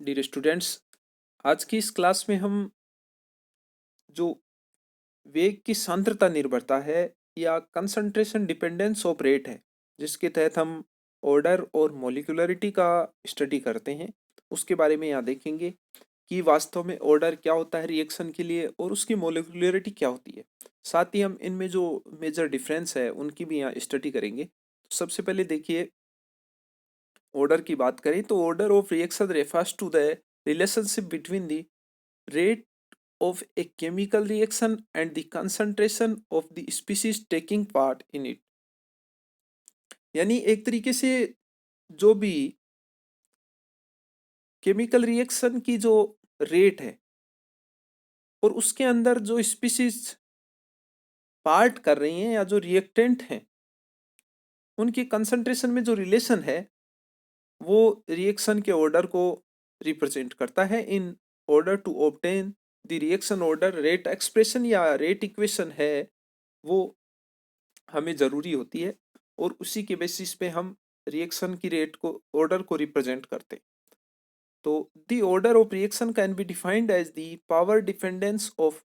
Dear students, आज की इस क्लास में हम जो वेग की सांद्रता निर्भरता है या कंसंट्रेशन डिपेंडेंस ऑफ रेट है, जिसके तहत हम ऑर्डर और मोलिकुलरिटी का स्टडी करते हैं, उसके बारे में यहाँ देखेंगे कि वास्तव में ऑर्डर क्या होता है रिएक्शन के लिए और उसकी मोलिकुलरिटी क्या होती है। साथ ही हम इनमें जो मेजर डिफरेंस है उनकी भी यहाँ स्टडी करेंगे। तो सबसे पहले देखिए, ऑर्डर की बात करें तो order of reaction refers to the relationship between the rate of a chemical reaction and the concentration of the species taking part in it। यानी एक तरीके से जो भी केमिकल रिएक्शन की जो रेट है और उसके अंदर जो स्पीसीज पार्ट कर रही हैं या जो रिएक्टेंट हैं उनकी कंसंट्रेशन में जो रिलेशन है वो रिएक्शन के ऑर्डर को रिप्रेजेंट करता है। In order to obtain the reaction order, rate expression या रेट इक्वेशन है वो हमें ज़रूरी होती है और उसी के बेसिस पे हम रिएक्शन की रेट को, ऑर्डर को रिप्रेजेंट करते हैं। तो the order of reaction can be defined as the power dependence of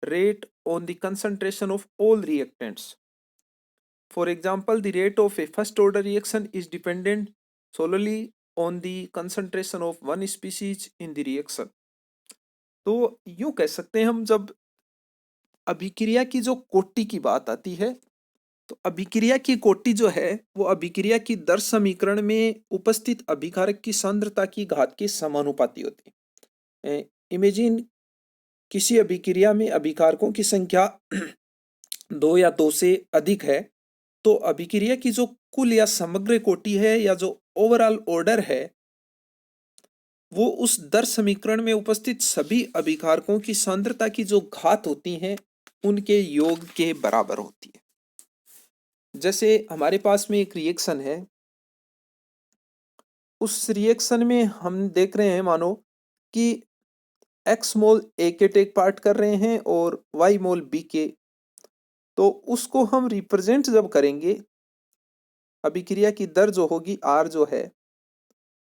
rate on the concentration of all reactants. For example, the rate of a first order reaction is dependent solely on the concentration of one species in the reaction। तो यूं कह सकते हैं हम, जब अभिक्रिया की जो कोटि की बात आती है तो अभिक्रिया की कोटि जो है वो अभिक्रिया की दर समीकरण में उपस्थित अभिकारक की सांद्रता की घात के समानुपाती होती है। इमेजिन किसी अभिक्रिया में अभिकारकों की संख्या दो या दो से अधिक है, तो अभिक्रिया की जो कुल या समग्र कोटि है या जो ओवरऑल ऑर्डर है वो उस दर समीकरण में उपस्थित सभी अभिकारकों की सांद्रता की जो घात होती हैं उनके योग के बराबर होती है। जैसे हमारे पास में एक रिएक्शन है, उस रिएक्शन में हम देख रहे हैं मानो कि x मोल ए के टेक पार्ट कर रहे हैं और y मोल बी के, तो उसको हम रिप्रेजेंट जब करेंगे, अभिक्रिया की दर जो होगी r जो है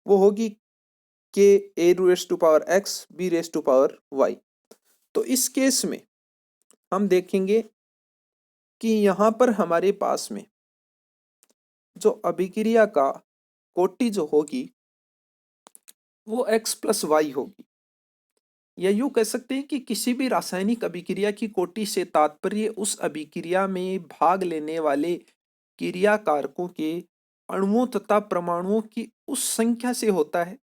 वो होगी k a raise to power x b raise to power y। तो इस केस में हम देखेंगे कि यहाँ पर हमारे पास में जो अभिक्रिया का कोटि जो होगी वो x प्लस वाई होगी, या यूं कह सकते हैं कि किसी भी रासायनिक अभिक्रिया की कोटि से तात्पर्य उस अभिक्रिया में भाग लेने वाले क्रियाकारकों के अणुओं तथा परमाणुओं की उस संख्या से होता है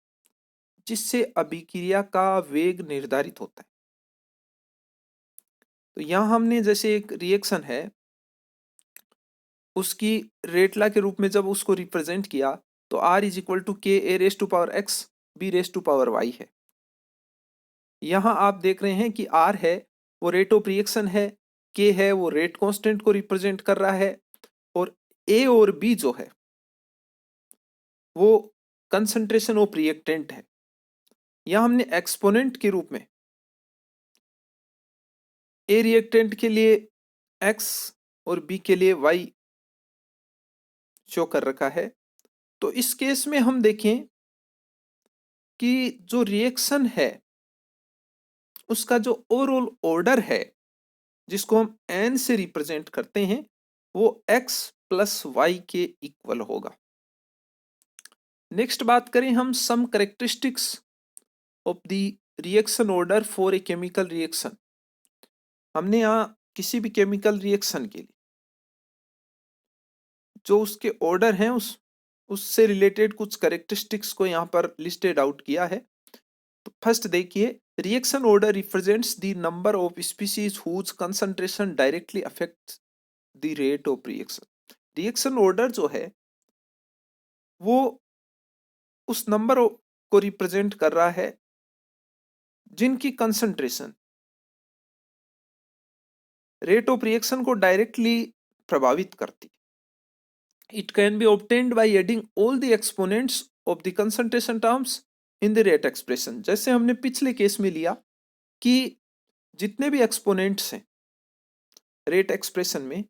जिससे अभिक्रिया का वेग निर्धारित होता है। तो यहां हमने जैसे एक रिएक्शन है उसकी रेटला के रूप में जब उसको रिप्रेजेंट किया तो R is equal to k A raise to power x b raise to power y है। यहां आप देख रहे हैं कि R है वो रेट ऑफ रिएक्शन है, K है वो रेट कांस्टेंट को रिप्रेजेंट कर रहा है और A और B जो है वो कंसंट्रेशन ऑफ रिएक्टेंट है। यहां हमने एक्सपोनेंट के रूप में A रिएक्टेंट के लिए X और B के लिए Y शो कर रखा है। तो इस केस में हम देखें कि जो रिएक्शन है उसका जो ओवरऑल ऑर्डर है जिसको हम n से रिप्रेजेंट करते हैं वो x प्लस वाई के इक्वल होगा। नेक्स्ट बात करें हम some characteristics of the reaction order for a chemical reaction. हमने यहाँ किसी भी केमिकल रिएक्शन के लिए जो उसके ऑर्डर हैं उससे रिलेटेड कुछ करेक्टरिस्टिक्स को यहाँ पर लिस्टेड आउट किया है। तो फर्स्ट देखिए, reaction order represents the number of species whose concentration directly affects the rate of reaction. Reaction order जो है वो उस नंबर को रिप्रेजेंट कर रहा है जिनकी कंसंट्रेशन रेट ऑफ रिएक्शन को डायरेक्टली प्रभावित करती है। It can be obtained by adding all the exponents of the concentration terms in the rate expression. जैसे हमने पिछले केस में लिया कि जितने भी एक्सपोनेंट्स हैं रेट एक्सप्रेशन में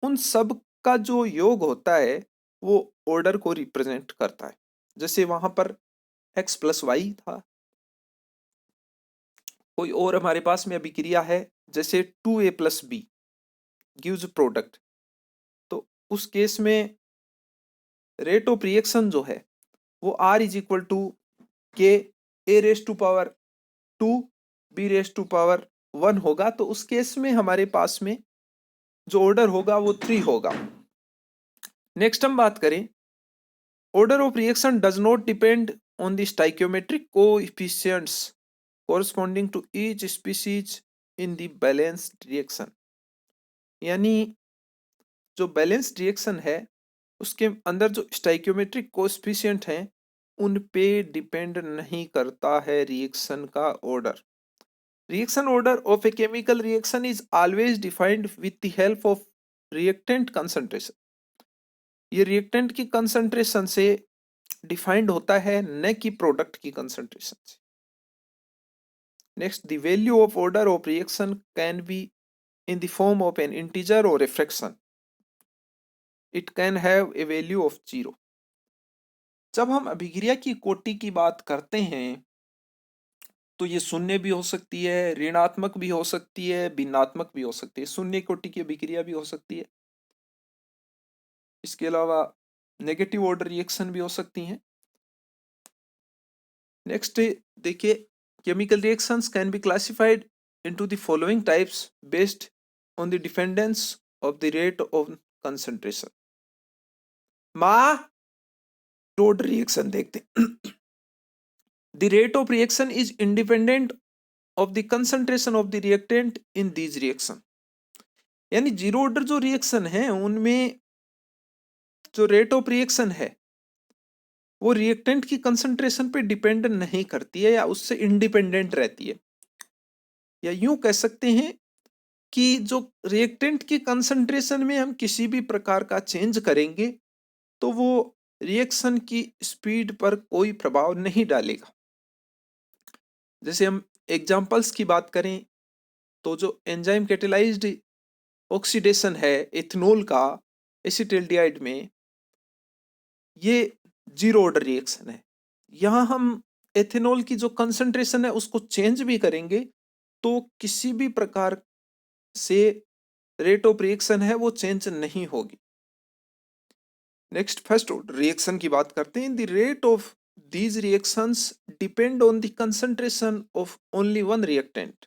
उन सब का जो योग होता है वो ऑर्डर को रिप्रेजेंट करता है। जैसे वहां पर x प्लस वाई था कोई और हमारे पास में अभिक्रिया है, जैसे 2A+B गिव्स प्रोडक्ट, तो उस केस में रेट ऑफ रिएक्शन जो है वो R is equal to k A raise to power 2 B raise to power 1 होगा। तो उस केस में हमारे पास में जो ऑर्डर होगा वो 3 होगा। नेक्स्ट हम बात करें, order of reaction does not depend on the stoichiometric coefficients corresponding to each species in the balanced reaction। यानी जो बैलेंस्ड रिएक्शन है उसके अंदर जो स्टाइकियोमेट्रिक कोएफिशिएंट हैं उन पे डिपेंड नहीं करता है रिएक्शन का order. Reaction order of A chemical reaction is always defined with the help of reactant concentration. ये रिएक्टेंट की कंसंट्रेशन से डिफाइंड होता है, न कि प्रोडक्ट की कंसंट्रेशन से। Next, the value of order of reaction can B in the form of an integer or a fraction. It can have a value of 0। जब हम अभिक्रिया की कोटि की बात करते हैं तो ये शून्य भी हो सकती है, ऋणात्मक भी हो सकती है, भिन्नात्मक भी हो सकती है। शून्य कोटि की अभिक्रिया भी हो सकती है, इसके अलावा नेगेटिव ऑर्डर रिएक्शन भी हो सकती हैं। नेक्स्ट देखिए, chemical reactions can be classified into the following types based on the dependence of the rate of concentration. Order reaction देखते हैं। The rate of reaction is independent of the concentration of the reactant in these reaction। यानी zero order जो reaction है उनमें जो rate of reaction है वो reactant की कंसंट्रेशन पे डिपेंड नहीं करती है या उससे इंडिपेंडेंट रहती है। या यूं कह सकते हैं कि जो रिएक्टेंट की कंसंट्रेशन में हम किसी भी प्रकार का चेंज करेंगे तो वो रिएक्शन की स्पीड पर कोई प्रभाव नहीं डालेगा। जैसे हम एग्जांपल्स की बात करें तो जो एंजाइम कैटेलाइज्ड ऑक्सीडेशन है इथेनॉल का एसिटाल्डिहाइड में, ये जीरो ऑर्डर रिएक्शन है। यहाँ हम एथेनॉल की जो कंसंट्रेशन है उसको चेंज भी करेंगे तो किसी भी प्रकार से रेट ऑफ रिएक्शन है वो चेंज नहीं होगी। नेक्स्ट, फर्स्ट ऑर्डर रिएक्शन की बात करते हैं। The rate of these reactions depend on the concentration of only one reactant.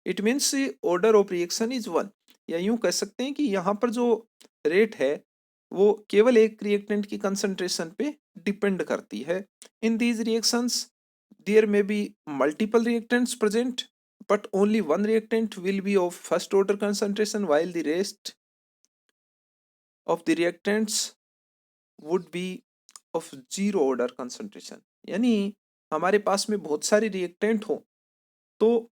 It means order of reaction is 1। या यूं कह सकते हैं कि यहाँ पर जो रेट है वो केवल एक रिएक्टेंट की कंसंट्रेशन पे डिपेंड करती है। In these reactions there may be multiple reactants present but only one reactant will be of first order concentration while the rest of the reactants would be of zero order concentration. यानी हमारे पास में बहुत सारे reactant हो तो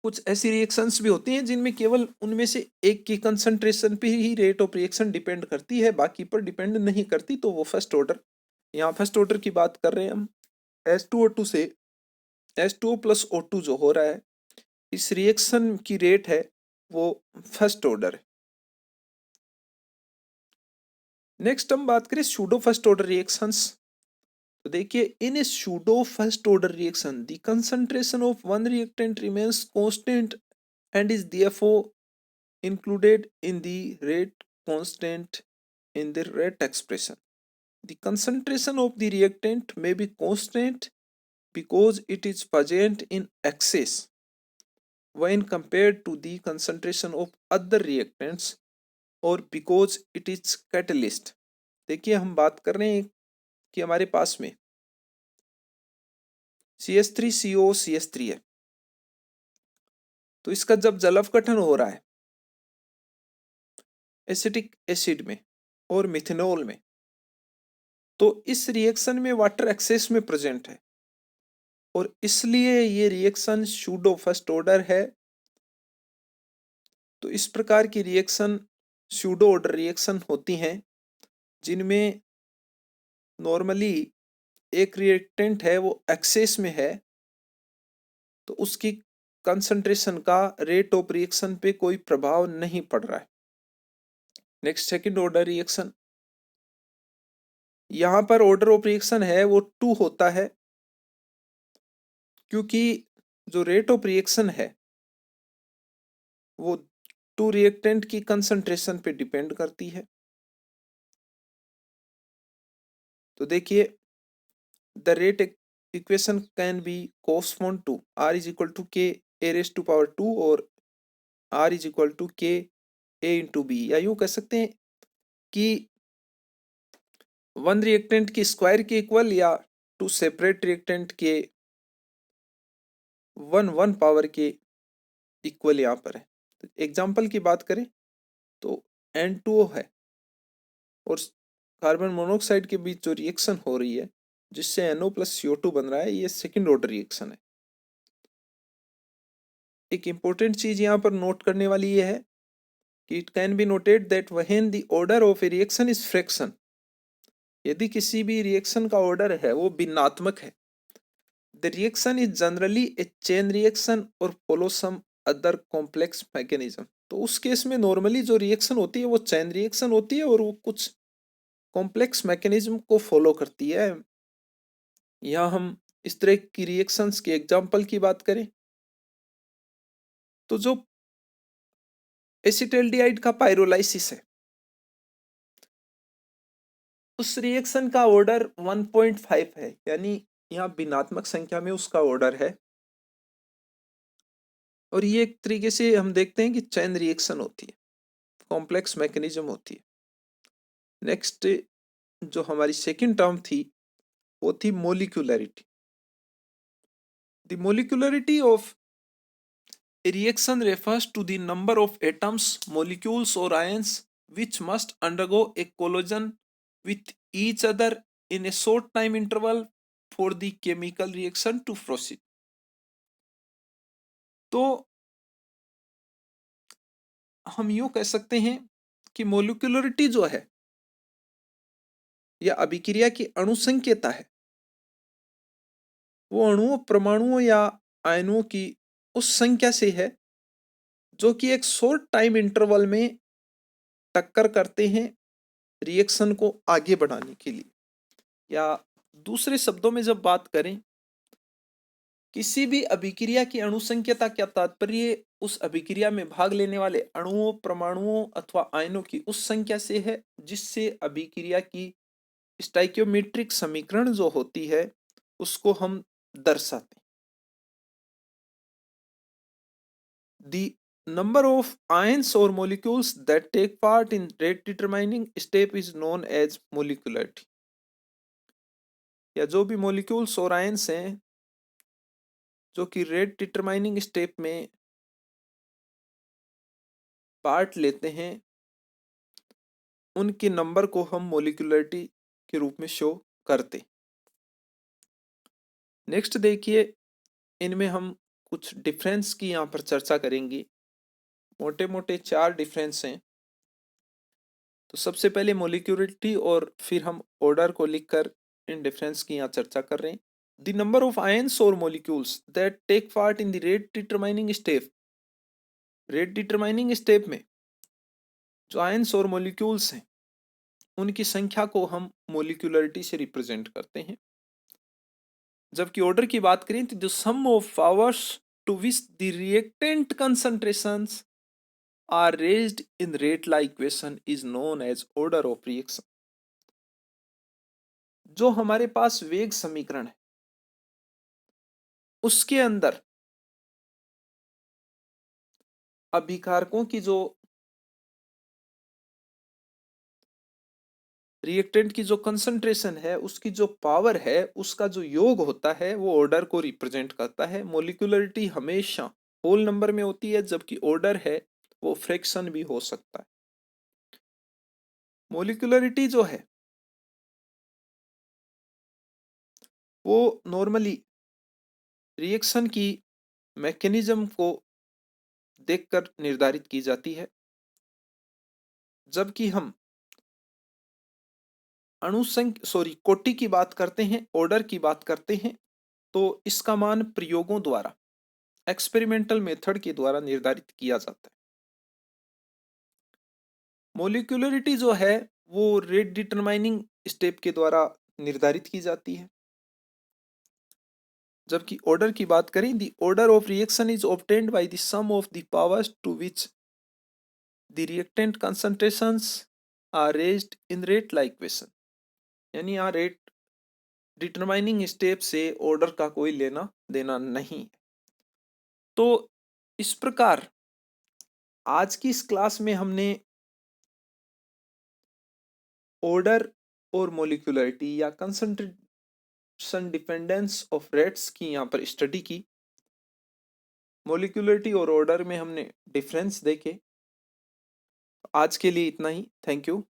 कुछ ऐसी reactions भी होती हैं जिनमें केवल उनमें से एक की कंसंट्रेशन पे ही रेट ऑफ रिएक्शन डिपेंड करती है, बाकी पर डिपेंड नहीं करती, तो वो फर्स्ट ऑर्डर। यहाँ फर्स्ट ऑर्डर की बात कर रहे हैं हम। H2O2 से H2O प्लस O2 जो हो रहा है इस रिएक्शन की रेट है वो फर्स्ट ऑर्डर है। नेक्स्ट हम बात करें सूडो फर्स्ट ऑर्डर रिएक्शंस। तो देखिए, in a pseudo first order reaction the concentration of one reactant remains constant and is therefore included in the rate constant in the rate expression। The concentration of the reactant may be constant because it is present in excess when compared to the concentration of other reactants or because it is catalyst। देखिए, हम बात कर रहे हैं कि हमारे पास में CH3COCH3 है, तो इसका जब जलवकटन हो रहा है एसिटिक एसिड में और मिथेनॉल में, तो इस रिएक्शन में वाटर एक्सेस में प्रेजेंट है और इसलिए ये रिएक्शन सूडो फर्स्ट ऑर्डर है। तो इस प्रकार की रिएक्शन सूडो ऑर्डर रिएक्शन होती हैं जिनमें नॉर्मली एक रिएक्टेंट है वो एक्सेस में है तो उसकी कंसंट्रेशन का रेट ऑफ रिएक्शन पे कोई प्रभाव नहीं पड़ रहा है। Next, second order reaction. यहाँ पर ऑर्डर ऑफ रिएक्शन है वो 2 होता है क्योंकि जो रेट ऑफ रिएक्शन है वो टू रिएक्टेंट की कंसंट्रेशन पे डिपेंड करती है। तो देखिए the rate equation can be correspond to R is equal to k A raise to power 2 और are is equal to k A into B, या यूं कह सकते हैं कि वन रिएक्टेंट की स्क्वायर के इक्वल या टू सेपरेट रिएक्टेंट के वन वन पावर के इक्वल यहाँ पर है। एग्जाम्पल की बात करें तो N2O है और कार्बन मोनोऑक्साइड के बीच जो रिएक्शन हो रही है जिससे NO प्लस CO2 बन रहा है, ये सेकेंड ऑर्डर रिएक्शन है। एक इंपॉर्टेंट चीज यहाँ पर नोट करने वाली ये है कि it can be noted that when the order of A reaction is fraction, यदि किसी भी रिएक्शन का ऑर्डर है वो भिन्नात्मक है, the reaction is generally a chain reaction और follow some other complex mechanism. तो उस केस में नॉर्मली जो रिएक्शन होती है वो चेन रिएक्शन होती है और वो कुछ कॉम्प्लेक्स मैकेनिज्म को फॉलो करती है। यहाँ हम इस तरह की रिएक्शंस के एग्जाम्पल की बात करें तो जो एसिटाल्डिहाइड का पाइरोलाइसिस है उस रिएक्शन का ऑर्डर 1.5 है, यानी यहाँ भिन्नात्मक संख्या में उसका ऑर्डर है और ये एक तरीके से हम देखते हैं कि चेन रिएक्शन होती है, कॉम्प्लेक्स मैकेनिज्म होती है। नेक्स्ट जो हमारी सेकंड टर्म थी वो थी molecularity. The molecularity of a reaction refers to the number of atoms, molecules or ions which must undergo a collision with each other in a short time interval for the chemical reaction to proceed। तो हम यूं कह सकते हैं कि molecularity जो है या अभिक्रिया की अणुसंख्यता है वो अणुओं, परमाणुओं या आयनों की उस संख्या से है जो कि एक शॉर्ट टाइम इंटरवल में टक्कर करते हैं रिएक्शन को आगे बढ़ाने के लिए। या दूसरे शब्दों में जब बात करें किसी भी अभिक्रिया की अणुसंख्यता क्या तात्पर्य उस अभिक्रिया में भाग लेने वाले अणुओं, परमाणुओं अथवा आयनों की उस संख्या से है जिससे अभिक्रिया की स्टाइकियोमेट्रिक समीकरण जो होती है उसको हम दर्शाते हैं। The number of ions or molecules that take part in rate determining step is known as molecularity। या जो भी molecules और ions हैं जो कि रेट डिटरमाइनिंग स्टेप में पार्ट लेते हैं उनके नंबर को हम मोलिकुलरिटी के रूप में शो करते। नेक्स्ट देखिए इनमें हम कुछ डिफरेंस की यहाँ पर चर्चा करेंगे। मोटे मोटे 4 डिफरेंस हैं। तो सबसे पहले मोलिकुलरिटी और फिर हम ऑर्डर को लिखकर इन डिफरेंस की यहाँ चर्चा कर रहे हैं। द नंबर ऑफ आयंस और molecules that take part in the rate determining step. Rate determining step में जो आयंस और मोलिक्यूल्स हैं उनकी संख्या को हम मोलिकुलरिटी से रिप्रेजेंट करते हैं। जबकि ऑर्डर की बात करें तो the sum of powers to which the reactant concentrations are raised in rate law equation is known as order of reaction. जो हमारे पास वेग समीकरण है उसके अंदर अभिकारकों की जो रिएक्टेंट की जो कंसंट्रेशन है उसकी जो पावर है उसका जो योग होता है वो ऑर्डर को रिप्रेजेंट करता है। मोलिकुलरिटी हमेशा होल नंबर में होती है जबकि ऑर्डर है वो फ्रैक्शन भी हो सकता है। मोलिकुलरिटी जो है वो नॉर्मली रिएक्शन की मैकेनिज्म को देखकर निर्धारित की जाती है। जबकि हम कोटि की बात करते हैं, ऑर्डर की बात करते हैं तो इसका मान प्रयोगों द्वारा, एक्सपेरिमेंटल मेथड के द्वारा निर्धारित किया जाता है। मोलिकुलरिटी जो है वो रेट डिटरमाइनिंग स्टेप के द्वारा निर्धारित की जाती है। जबकि ऑर्डर की बात करें, the order of reaction is obtained by the sum of the powers to which the reactant concentrations are raised in rate law equation. यानी यहाँ रेट डिटरमाइनिंग स्टेप से ऑर्डर का कोई लेना देना नहीं। तो इस प्रकार आज की इस क्लास में हमने ऑर्डर और मोलिकुलरिटी या कंसंट्रेशन डिपेंडेंस ऑफ रेट्स की यहाँ पर स्टडी की। मोलिकुलरिटी और ऑर्डर में हमने डिफरेंस देखे। आज के लिए इतना ही। Thank you.